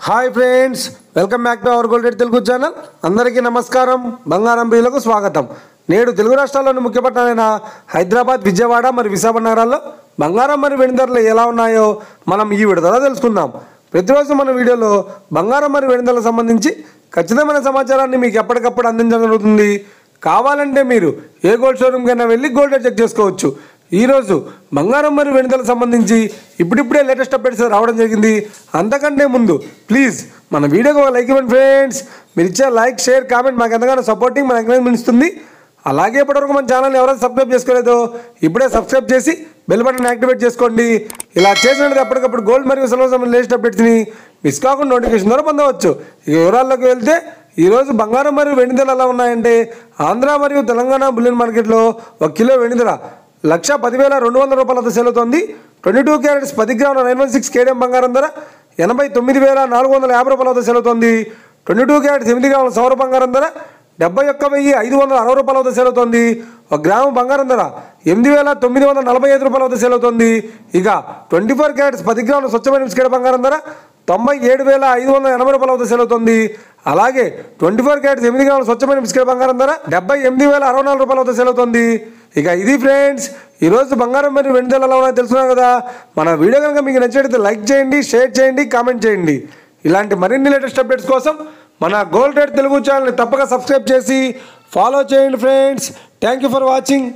Hi friends, welcome back to our gold rate Telugu channel. అందరికీ నమస్కారం. బంగారం ప్రియులకు స్వాగతం. నేడు తెలుగు రాష్ట్రాల్లోని ముఖ్య పట్టణాలైన హైదరాబాద్, విజయవాడ మరియు విశాఖపట్నం నగరాల్లో బంగారం మరియు వెండి ధరలు ఎలా ఉన్నాయో మనం ఈ వీడియో ద్వారా తెలుసుకుందాం. ప్రతిరోజు మన వీడియోలో బంగారం మరియు వెండి ధరలకు సంబంధించి ఖచ్చితమైన సమాచారాన్ని మీకు ఎప్పటికప్పుడు అందించడం జరుగుతుంది. కావాలంటే మీరు ఏ గోల్డ్ షోరూమ్ కైనా వెళ్ళి గోల్డ్ రేట్ చెక్ చేసుకోవచ్చు. ఈరోజు బంగారం మరియు వెండి ధరలకు సంబంధించి ఇప్పుడిప్పుడే లేటెస్ట్ అప్డేట్స్ రావడం జరిగింది. అంతకంటే ముందు ప్లీజ్ మన వీడియోకి ఒక లైక్ ఇవ్వండి ఫ్రెండ్స్. మీరు ఇచ్చే లైక్, షేర్, కామెంట్ మాకు ఎంతగానో సపోర్టింగ్, మన ఎంకరేజ్మెంట్ ఇస్తుంది. అలాగే ఇప్పటివరకు మన ఛానల్ని ఎవరైనా సబ్స్క్రైబ్ చేసుకోలేదో ఇప్పుడే సబ్స్క్రైబ్ చేసి బెల్ బటన్ యాక్టివేట్ చేసుకోండి. ఇలా చేసినట్టు ఎప్పటికప్పుడు గోల్డ్ మరియు సిల్వర్ సంబంధించిన లేటెస్ట్ అప్డేట్స్ని మిస్ కాకుండా నోటిఫికేషన్ ద్వారా పొందవచ్చు. ఇక వివరాల్లోకి వెళ్తే ఈరోజు బంగారం మరియు వెండి ధరలు ఎలా ఉన్నాయంటే, ఆంధ్ర మరియు తెలంగాణ బులియన్ మార్కెట్లో 1 కిలో వెండి ధర 1,10,200 రూపాయలతో సేల్ అవుతుంది. 22 క్యారెట్స్ 10 గ్రాముల 916 కేడియం బంగారం ధర 89,450 రూపాయలతో సేల్ అవుతుంది. 22 క్యారెట్స్ 8 గ్రాముల సౌర బంగారం ధర 71,560 రూపాయలతో సేల్ అవుతుంది. 1 గ్రాము బంగారం ధర 8,945 రూపాయలతో సేల్ అవుతుంది. ఇక 24 క్యారెట్స్ 10 గ్రాముల స్వచ్ఛమైన కేడియం బంగారం ధర 97,580 రూపాయలతో సేల్ అవుతుంది. అలాగే 24 క్యారెట్స్ 8 గ్రాముల స్వచ్ఛమైన బిస్కెట్ బంగారం ధర 78,064 రూపాయలతో సేల్ అవుతుంది. ఇక ఇది ఫ్రెండ్స్, ఈరోజు బంగారం మరియు వెండి ధరలు ఎలా ఉన్నాయో తెలుసుకున్నాం కదా. మన వీడియో కనుక మీకు నచ్చినట్లయితే లైక్ చేయండి, షేర్ చేయండి, కామెంట్ చేయండి. ఇలాంటి మరిన్ని లేటెస్ట్ అప్డేట్స్ కోసం మన గోల్డ్ రేట్ తెలుగు ఛానల్ని తప్పక సబ్స్క్రైబ్ చేసి ఫాలో చేయండి friends. Thank you for watching.